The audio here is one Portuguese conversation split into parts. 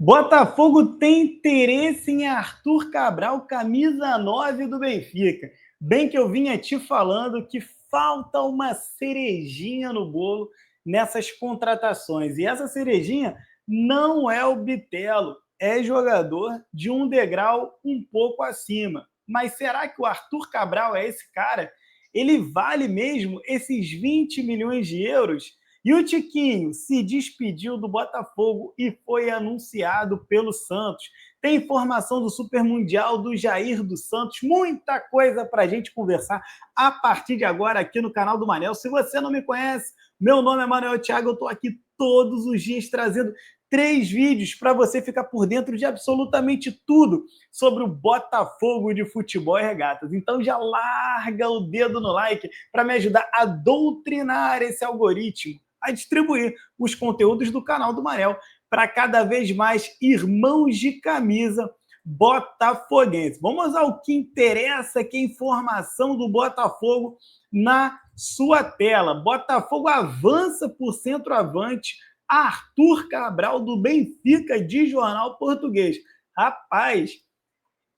Botafogo tem interesse em Arthur Cabral, camisa 9 do Benfica. Bem que eu vinha te falando que falta uma cerejinha no bolo nessas contratações. E essa cerejinha não é o Bitelo, é jogador de um degrau um pouco acima. Mas será que o Arthur Cabral é esse cara? Ele vale mesmo esses 20 milhões de euros? E o Tiquinho se despediu do Botafogo e foi anunciado pelo Santos. Tem informação do Super Mundial do Jair dos Santos, muita coisa para a gente conversar a partir de agora aqui no canal do Manel. Se você não me conhece, meu nome é Manuel Thiago, eu estou aqui todos os dias trazendo 3 vídeos para você ficar por dentro de absolutamente tudo sobre o Botafogo de futebol e regatas. Então já larga o dedo no like para me ajudar a doutrinar esse algoritmo, a distribuir os conteúdos do canal do Manel para cada vez mais irmãos de camisa botafoguense. Vamos ao que interessa, que é a informação do Botafogo na sua tela. Botafogo avança por centroavante Arthur Cabral do Benfica, de Jornal Português. Rapaz,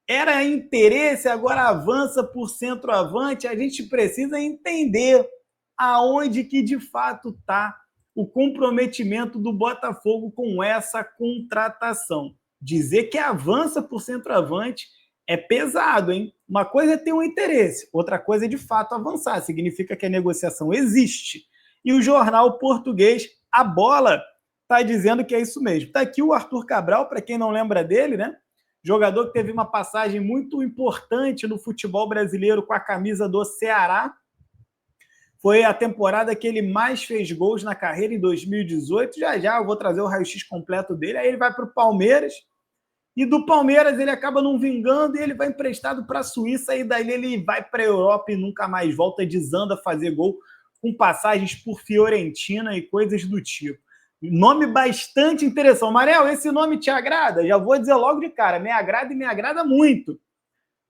era interesse, agora avança por centroavante. A gente precisa entender aonde que de fato está o comprometimento do Botafogo com essa contratação. Dizer que avança por centroavante é pesado, hein? Uma coisa é ter um interesse, outra coisa é de fato avançar. Significa que a negociação existe. E o Jornal Português, a bola, está dizendo que é isso mesmo. Está aqui o Arthur Cabral, para quem não lembra dele, né? Jogador que teve uma passagem muito importante no futebol brasileiro com a camisa do Ceará. Foi a temporada que ele mais fez gols na carreira, em 2018. Já eu vou trazer o raio-x completo dele. Aí ele vai para o Palmeiras. E do Palmeiras ele acaba não vingando e ele vai emprestado para a Suíça. E daí ele vai para a Europa e nunca mais volta, desanda a fazer gol, com passagens por Fiorentina e coisas do tipo. Nome bastante interessante. Manel, esse nome te agrada? Já vou dizer logo de cara. Me agrada e me agrada muito.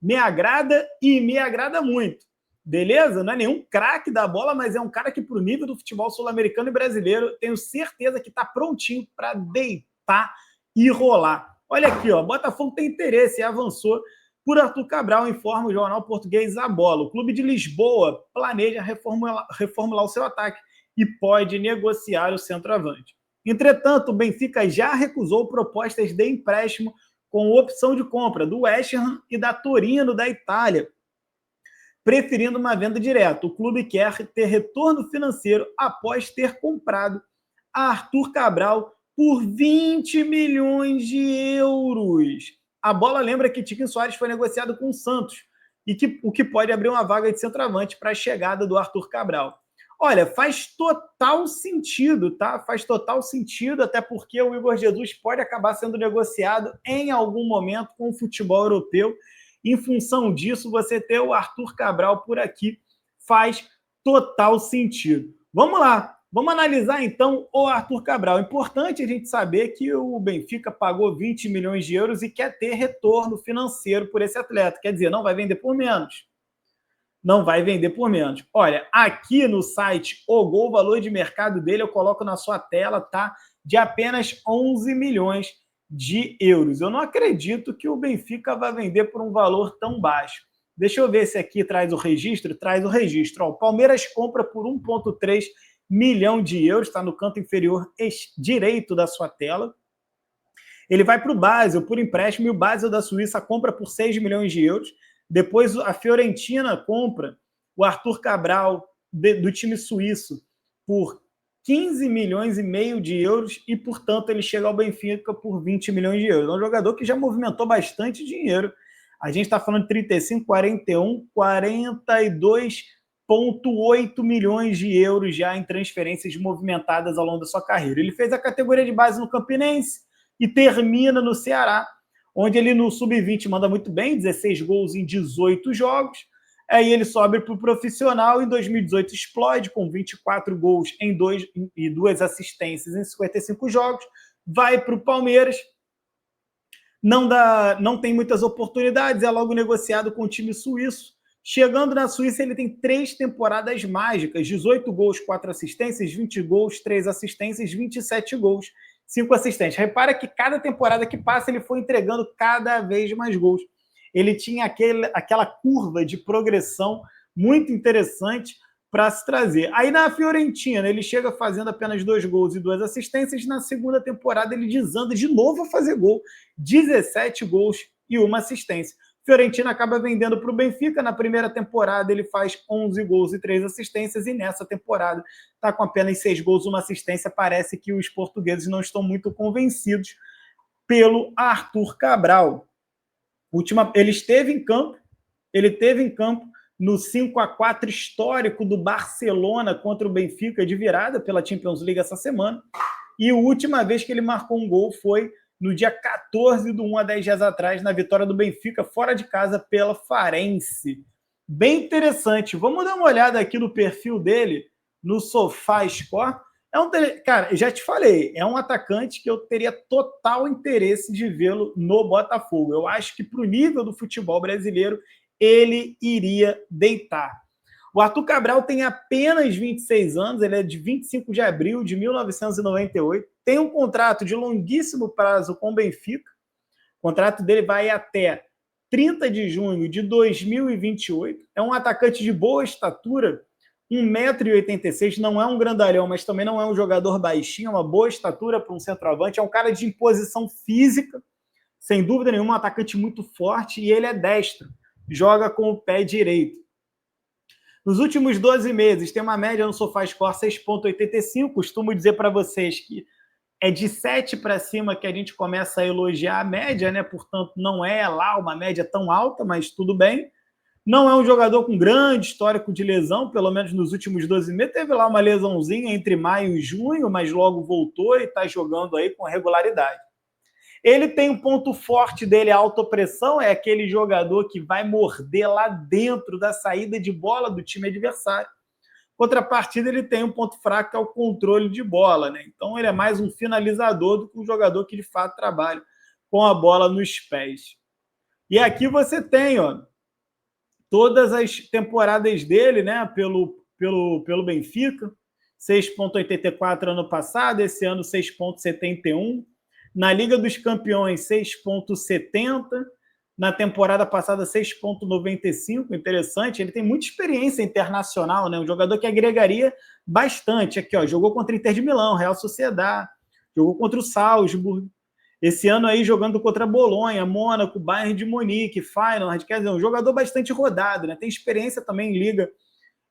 Me agrada e me agrada muito. Beleza? Não é nenhum craque da bola, mas é um cara que, para o nível do futebol sul-americano e brasileiro, tenho certeza que está prontinho para deitar e rolar. Olha aqui, ó, Botafogo tem interesse e avançou por Arthur Cabral, informa o Jornal Português A Bola. O clube de Lisboa planeja reformular o seu ataque e pode negociar o centroavante. Entretanto, o Benfica já recusou propostas de empréstimo com opção de compra do West Ham e da Torino, da Itália, preferindo uma venda direta. O clube quer ter retorno financeiro após ter comprado Arthur Cabral por 20 milhões de euros. A bola lembra que Tiquinho Soares foi negociado com o Santos, e o que pode abrir uma vaga de centroavante para a chegada do Arthur Cabral. Olha, faz total sentido, tá? Faz total sentido, até porque o Igor Jesus pode acabar sendo negociado em algum momento com o futebol europeu. Em função disso, você ter o Arthur Cabral por aqui faz total sentido. Vamos lá, vamos analisar então o Arthur Cabral. Importante a gente saber que o Benfica pagou 20 milhões de euros e quer ter retorno financeiro por esse atleta. Quer dizer, não vai vender por menos. Não vai vender por menos. Olha, aqui no site O Gol, o valor de mercado dele, eu coloco na sua tela, tá? De apenas 11 milhões de euros. Eu não acredito que o Benfica vai vender por um valor tão baixo. Deixa eu ver se aqui traz o registro. Traz o registro. Ó, o Palmeiras compra por 1,3 milhão de euros, está no canto inferior direito da sua tela. Ele vai para o Basel por empréstimo e o Basel da Suíça compra por 6 milhões de euros. Depois a Fiorentina compra o Arthur Cabral do time suíço por 15 milhões e meio de euros e, portanto, ele chega ao Benfica por 20 milhões de euros. É um jogador que já movimentou bastante dinheiro. A gente está falando de 35, 41, 42,8 milhões de euros já em transferências movimentadas ao longo da sua carreira. Ele fez a categoria de base no Campinense e termina no Ceará, onde ele no sub-20 manda muito bem, 16 gols em 18 jogos. Aí ele sobe para o profissional, em 2018 explode com 24 gols e 2 assistências em 55 jogos, vai para o Palmeiras, não tem muitas oportunidades, é logo negociado com o time suíço. Chegando na Suíça, ele tem 3 temporadas mágicas, 18 gols, 4 assistências, 20 gols, 3 assistências, 27 gols. 5 assistências. Repara que cada temporada que passa ele foi entregando cada vez mais gols. Ele tinha aquela curva de progressão muito interessante para se trazer. Aí na Fiorentina ele chega fazendo apenas 2 gols e 2 assistências. Na segunda temporada ele desanda de novo a fazer gol. 17 gols e 1 assistência. Fiorentina acaba vendendo para o Benfica. Na primeira temporada ele faz 11 gols e 3 assistências, e nessa temporada está com apenas 6 gols e 1 assistência. Parece que os portugueses não estão muito convencidos pelo Arthur Cabral. Ele esteve em campo no 5-4 histórico do Barcelona contra o Benfica de virada pela Champions League essa semana, e a última vez que ele marcou um gol foi no dia 14 do 1, há 10 dias atrás, na vitória do Benfica, fora de casa, pela Farense. Bem interessante. Vamos dar uma olhada aqui no perfil dele, no SofaScore. Cara, já te falei, é um atacante que eu teria total interesse de vê-lo no Botafogo. Eu acho que, para o nível do futebol brasileiro, ele iria deitar. O Arthur Cabral tem apenas 26 anos, ele é de 25 de abril de 1998, tem um contrato de longuíssimo prazo com o Benfica. O contrato dele vai até 30 de junho de 2028. É um atacante de boa estatura, 1,86 m, não é um grandalhão, mas também não é um jogador baixinho, é uma boa estatura para um centroavante, é um cara de imposição física, sem dúvida nenhuma, um atacante muito forte, e ele é destro, joga com o pé direito. Nos últimos 12 meses, tem uma média no SofaScore 6,85. Costumo dizer para vocês que é de 7 para cima que a gente começa a elogiar a média, né? Portanto, não é lá uma média tão alta, mas tudo bem. Não é um jogador com grande histórico de lesão, pelo menos nos últimos 12 meses. Teve lá uma lesãozinha entre maio e junho, mas logo voltou e está jogando aí com regularidade. Ele tem um ponto forte dele, a autopressão, é aquele jogador que vai morder lá dentro da saída de bola do time adversário. Contrapartida, ele tem um ponto fraco, que é o controle de bola, né? Então, ele é mais um finalizador do que um jogador que, de fato, trabalha com a bola nos pés. E aqui você tem, ó, todas as temporadas dele, né, pelo Benfica. 6,84 ano passado, esse ano 6,71. Na Liga dos Campeões, 6,70. Na temporada passada, 6,95. Interessante. Ele tem muita experiência internacional, né? Um jogador que agregaria bastante. Aqui, ó, jogou contra o Inter de Milão, Real Sociedad, jogou contra o Salzburg. Esse ano aí jogando contra Bolonha, Mônaco, Bayern de Munique, Feyenoord. Quer dizer, um jogador bastante rodado, né? Tem experiência também em Liga,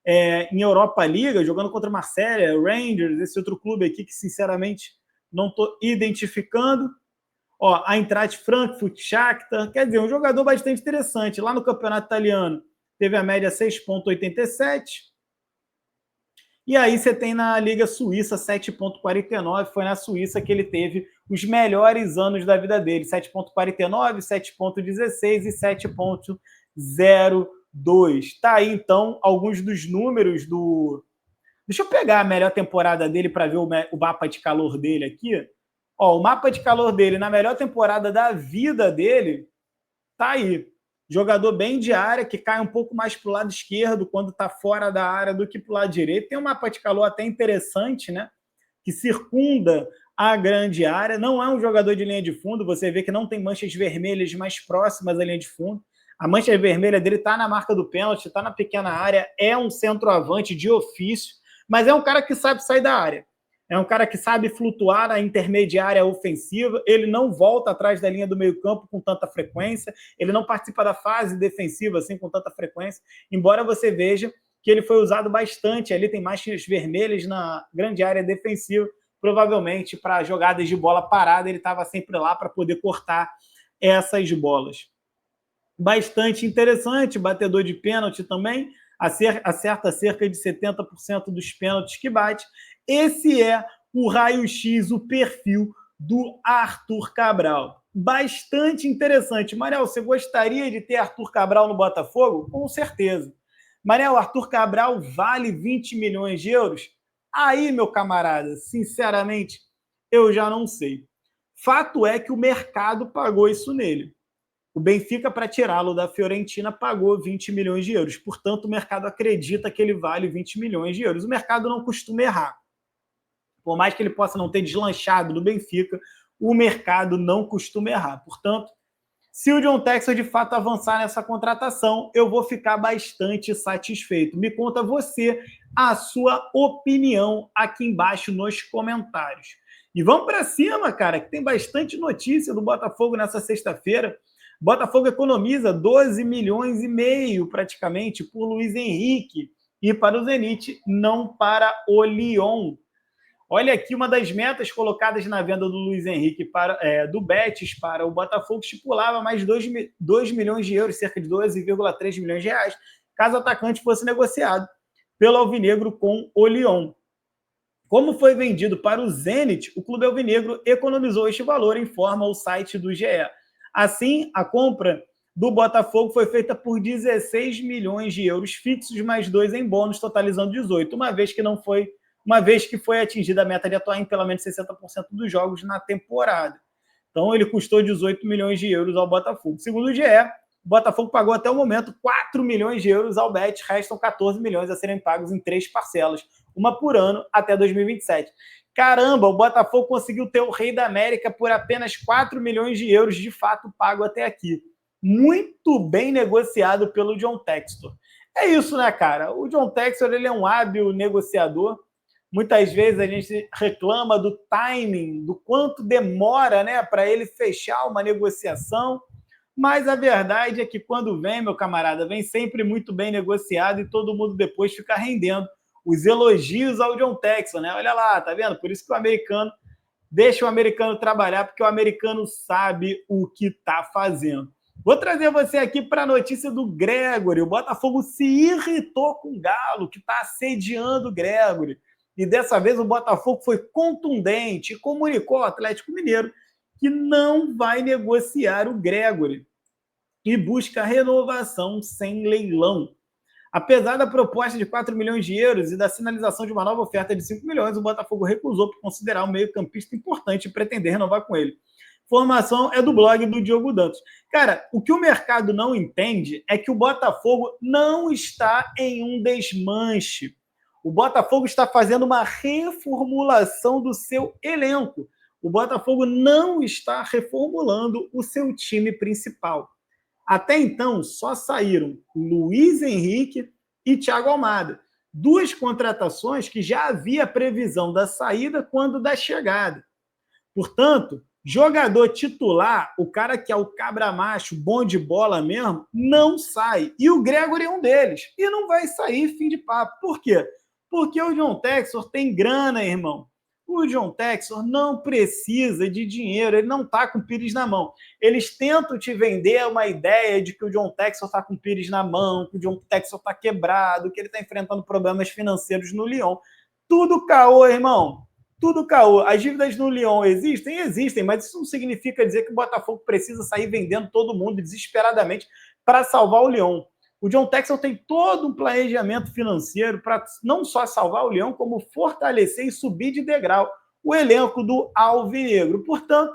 em Europa Liga, jogando contra Marselha, Rangers, esse outro clube aqui que, sinceramente, não estou identificando. Ó, a Eintracht Frankfurt, Shakhtar, quer dizer, um jogador bastante interessante. Lá no campeonato italiano, teve a média 6,87. E aí você tem na Liga Suíça 7,49. Foi na Suíça que ele teve os melhores anos da vida dele. 7,49, 7,16 e 7,02. Tá aí, então, alguns dos números do... Deixa eu pegar a melhor temporada dele para ver o mapa de calor dele aqui. Ó, o mapa de calor dele na melhor temporada da vida dele tá aí. Jogador bem de área, que cai um pouco mais para o lado esquerdo quando está fora da área do que para o lado direito. Tem um mapa de calor até interessante, né? Que circunda a grande área. Não é um jogador de linha de fundo. Você vê que não tem manchas vermelhas mais próximas à linha de fundo. A mancha vermelha dele está na marca do pênalti, está na pequena área. É um centroavante de ofício, mas é um cara que sabe sair da área. É um cara que sabe flutuar na intermediária ofensiva. Ele não volta atrás da linha do meio-campo com tanta frequência. Ele não participa da fase defensiva assim com tanta frequência. Embora você veja que ele foi usado bastante. Ali tem manchas vermelhas na grande área defensiva. Provavelmente para jogadas de bola parada, ele estava sempre lá para poder cortar essas bolas. Bastante interessante. Batedor de pênalti também. Acerta cerca de 70% dos pênaltis que bate. Esse é o raio-x, o perfil do Arthur Cabral. Bastante interessante. Manel, você gostaria de ter Arthur Cabral no Botafogo? Com certeza. Manel, Arthur Cabral vale 20 milhões de euros? Aí, meu camarada, sinceramente, eu já não sei. Fato é que o mercado pagou isso nele. O Benfica, para tirá-lo da Fiorentina, pagou 20 milhões de euros. Portanto, o mercado acredita que ele vale 20 milhões de euros. O mercado não costuma errar. Por mais que ele possa não ter deslanchado do Benfica, o mercado não costuma errar. Portanto, se o John Textor de fato avançar nessa contratação, eu vou ficar bastante satisfeito. Me conta você a sua opinião aqui embaixo nos comentários. E vamos para cima, cara, que tem bastante notícia do Botafogo nessa sexta-feira. Botafogo economiza 12 milhões e meio praticamente por Luiz Henrique e para o Zenit, não para o Lyon. Olha aqui, uma das metas colocadas na venda do Luiz Henrique do Betis para o Botafogo estipulava mais 2 milhões de euros, cerca de 12,3 milhões de reais, caso o atacante fosse negociado pelo Alvinegro com o Lyon. Como foi vendido para o Zenit, o clube alvinegro economizou este valor, informa o site do GE. Assim, a compra do Botafogo foi feita por 16 milhões de euros fixos, mais 2 em bônus, totalizando 18, uma vez que foi atingida a meta de atuar em pelo menos 60% dos jogos na temporada. Então, ele custou 18 milhões de euros ao Botafogo. Segundo o GE, o Botafogo pagou até o momento 4 milhões de euros ao Betis, restam 14 milhões a serem pagos em 3 parcelas, uma por ano até 2027. Caramba, o Botafogo conseguiu ter o Rei da América por apenas 4 milhões de euros de fato pago até aqui. Muito bem negociado pelo John Textor. É isso, né, cara? O John Textor, ele é um hábil negociador. Muitas vezes a gente reclama do timing, do quanto demora, né, para ele fechar uma negociação, mas a verdade é que quando vem, meu camarada, vem sempre muito bem negociado e todo mundo depois fica rendendo os elogios ao John Textor, né? Olha lá, tá vendo? Por isso que o americano deixa o americano trabalhar, porque o americano sabe o que está fazendo. Vou trazer você aqui para a notícia do Gregory. O Botafogo se irritou com o Galo, que está assediando o Gregory. E dessa vez o Botafogo foi contundente e comunicou ao Atlético Mineiro que não vai negociar o Gregory e busca renovação sem leilão. Apesar da proposta de 4 milhões de euros e da sinalização de uma nova oferta de 5 milhões, o Botafogo recusou por considerar o meio-campista importante e pretender renovar com ele. Informação é do blog do Diogo Dantas. Cara, o que o mercado não entende é que o Botafogo não está em um desmanche. O Botafogo está fazendo uma reformulação do seu elenco. O Botafogo não está reformulando o seu time principal. Até então, só saíram Luiz Henrique e Thiago Almada. 2 contratações que já havia previsão da saída quando da chegada. Portanto, jogador titular, o cara que é o cabra macho, bom de bola mesmo, não sai. E o Gregory é um deles. E não vai sair, fim de papo. Por quê? Porque o John Textor tem grana, irmão. O John Textor não precisa de dinheiro, ele não está com o Pires na mão. Eles tentam te vender uma ideia de que o John Textor está com o Pires na mão, que o John Textor está quebrado, que ele está enfrentando problemas financeiros no Lyon. Tudo caô, irmão. Tudo caô. As dívidas no Lyon existem? Existem, mas isso não significa dizer que o Botafogo precisa sair vendendo todo mundo desesperadamente para salvar o Lyon. O John Textor tem todo um planejamento financeiro para não só salvar o Lyon, como fortalecer e subir de degrau o elenco do Alvinegro. Portanto,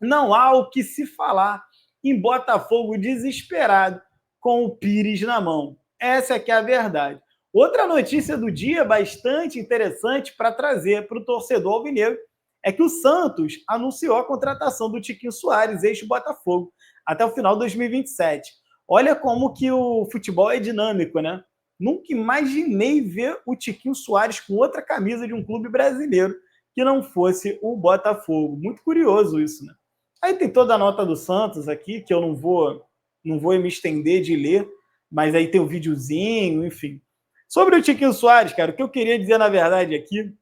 não há o que se falar em Botafogo desesperado com o Pires na mão. Essa é que é a verdade. Outra notícia do dia bastante interessante para trazer para o torcedor alvinegro é que o Santos anunciou a contratação do Tiquinho Soares, ex-Botafogo, até o final de 2027. Olha como que o futebol é dinâmico, né? Nunca imaginei ver o Tiquinho Soares com outra camisa de um clube brasileiro que não fosse o Botafogo. Muito curioso isso, né? Aí tem toda a nota do Santos aqui, que eu não vou me estender de ler, mas aí tem o videozinho, enfim. Sobre o Tiquinho Soares, cara, o que eu queria dizer, na verdade, aqui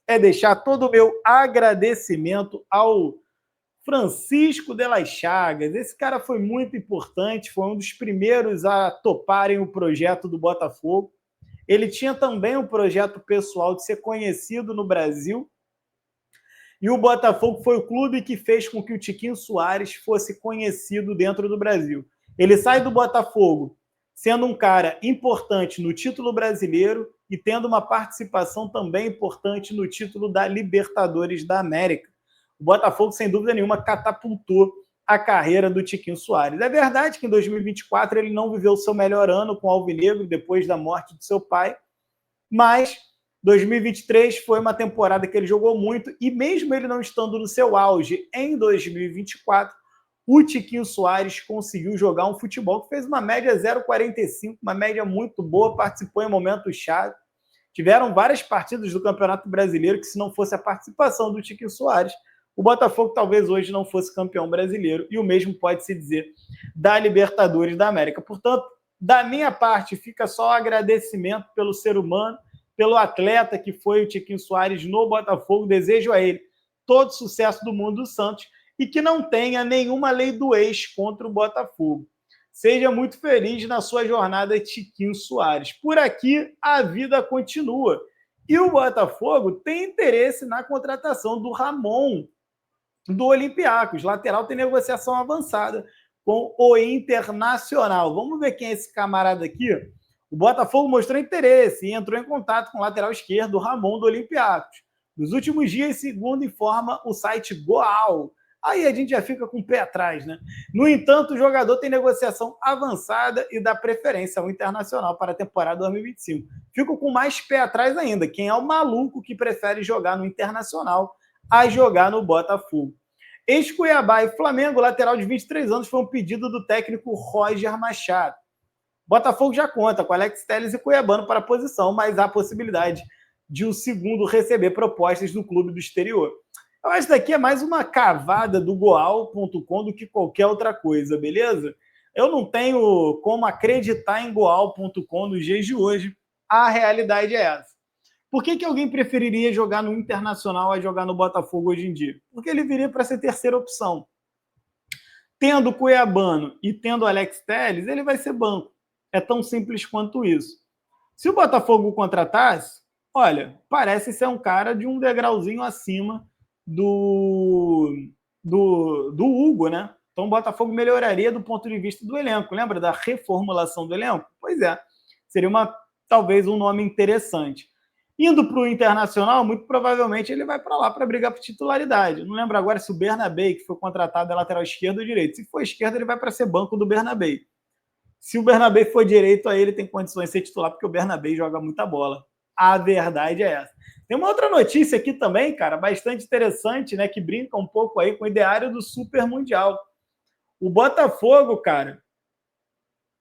é deixar todo o meu agradecimento ao Francisco de las Chagas. Esse cara foi muito importante, foi um dos primeiros a toparem o projeto do Botafogo. Ele tinha também um projeto pessoal de ser conhecido no Brasil. E o Botafogo foi o clube que fez com que o Tiquinho Soares fosse conhecido dentro do Brasil. Ele sai do Botafogo sendo um cara importante no título brasileiro e tendo uma participação também importante no título da Libertadores da América. O Botafogo, sem dúvida nenhuma, catapultou a carreira do Tiquinho Soares. É verdade que em 2024 ele não viveu o seu melhor ano com o Alvinegro depois da morte de seu pai, mas 2023 foi uma temporada que ele jogou muito e mesmo ele não estando no seu auge em 2024, o Tiquinho Soares conseguiu jogar um futebol que fez uma média 0,45, uma média muito boa, participou em momentos-chave. Tiveram várias partidas do Campeonato Brasileiro que, se não fosse a participação do Tiquinho Soares, o Botafogo talvez hoje não fosse campeão brasileiro, e o mesmo pode-se dizer da Libertadores da América. Portanto, da minha parte, fica só o agradecimento pelo ser humano, pelo atleta que foi o Tiquinho Soares no Botafogo. Desejo a ele todo sucesso do mundo do Santos e que não tenha nenhuma lei do ex contra o Botafogo. Seja muito feliz na sua jornada, Tiquinho Soares. Por aqui, a vida continua. E o Botafogo tem interesse na contratação do Ramon, do Olympiacos. Lateral tem negociação avançada com o Internacional. Vamos ver quem é esse camarada aqui? O Botafogo mostrou interesse e entrou em contato com o lateral esquerdo, Ramon, do Olympiacos. Nos últimos dias, segundo informa o site Goal. Aí a gente já fica com o pé atrás, né? No entanto, o jogador tem negociação avançada e dá preferência ao Internacional para a temporada 2025. Fico com mais pé atrás ainda. Quem é o maluco que prefere jogar no Internacional a jogar no Botafogo? Ex-Cuiabá e Flamengo, lateral de 23 anos, foi um pedido do técnico Roger Machado. Botafogo já conta com Alex Telles e Cuiabano para a posição, mas há possibilidade de o segundo receber propostas do clube do exterior. Eu acho que daqui é mais uma cavada do Goal.com do que qualquer outra coisa, beleza? Eu não tenho como acreditar em Goal.com nos dias de hoje. A realidade é essa. Por que alguém preferiria jogar no Internacional a jogar no Botafogo hoje em dia? Porque ele viria para ser terceira opção. Tendo Cuiabano e tendo Alex Telles, ele vai ser banco. É tão simples quanto isso. Se o Botafogo contratasse, olha, parece ser um cara de um degrauzinho acima do Hugo, né? Então o Botafogo melhoraria do ponto de vista do elenco. Lembra da reformulação do elenco? Pois é, seria talvez um nome interessante. Indo para o Internacional, muito provavelmente ele vai para lá para brigar por titularidade. Não lembro agora se o Bernabé, que foi contratado, é lateral esquerdo ou direito. Se for esquerdo, ele vai para ser banco do Bernabé. Se o Bernabé for direito, aí ele tem condições de ser titular, porque o Bernabé joga muita bola. A verdade é essa. Tem uma outra notícia aqui também, cara, bastante interessante, né, que brinca um pouco aí com o ideário do Super Mundial. O Botafogo, cara,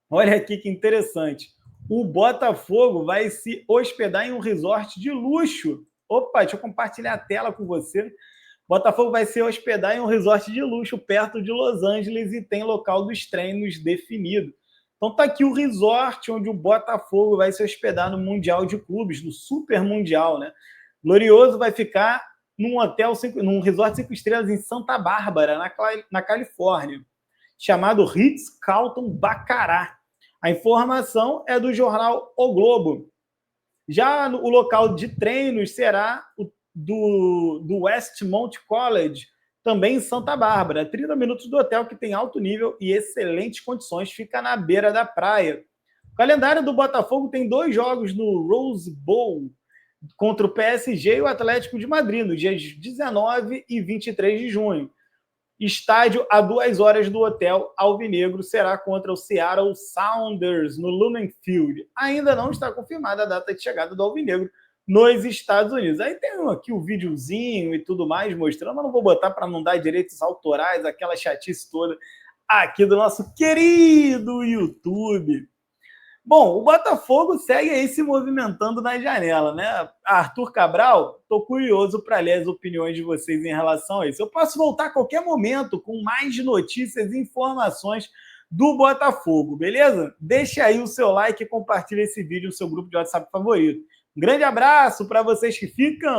olha aqui que interessante. O Botafogo vai se hospedar em um resort de luxo. Opa, deixa eu compartilhar a tela com você. O Botafogo vai se hospedar em um resort de luxo perto de Los Angeles e tem local dos treinos definido. Então tá aqui o resort onde o Botafogo vai se hospedar no Mundial de Clubes, no Super Mundial, né? Glorioso vai ficar num resort 5 estrelas em Santa Bárbara, na Califórnia, chamado Ritz-Carlton Bacará. A informação é do jornal O Globo. Já o local de treinos será do Westmont College, também em Santa Bárbara. 30 minutos do hotel, que tem alto nível e excelentes condições, fica na beira da praia. O calendário do Botafogo tem 2 jogos no Rose Bowl, contra o PSG e o Atlético de Madrid, nos dias 19 e 23 de junho. Estádio a 2 horas do hotel alvinegro será contra o Seattle Sounders, no Lumen Field. Ainda não está confirmada a data de chegada do alvinegro nos Estados Unidos. Aí tem aqui o videozinho e tudo mais mostrando, mas não vou botar para não dar direitos autorais, aquela chatice toda aqui do nosso querido YouTube. Bom, o Botafogo segue aí se movimentando na janela, né? Arthur Cabral, estou curioso para ler as opiniões de vocês em relação a isso. Eu posso voltar a qualquer momento com mais notícias e informações do Botafogo, beleza? Deixe aí o seu like e compartilhe esse vídeo no seu grupo de WhatsApp favorito. Um grande abraço para vocês que ficam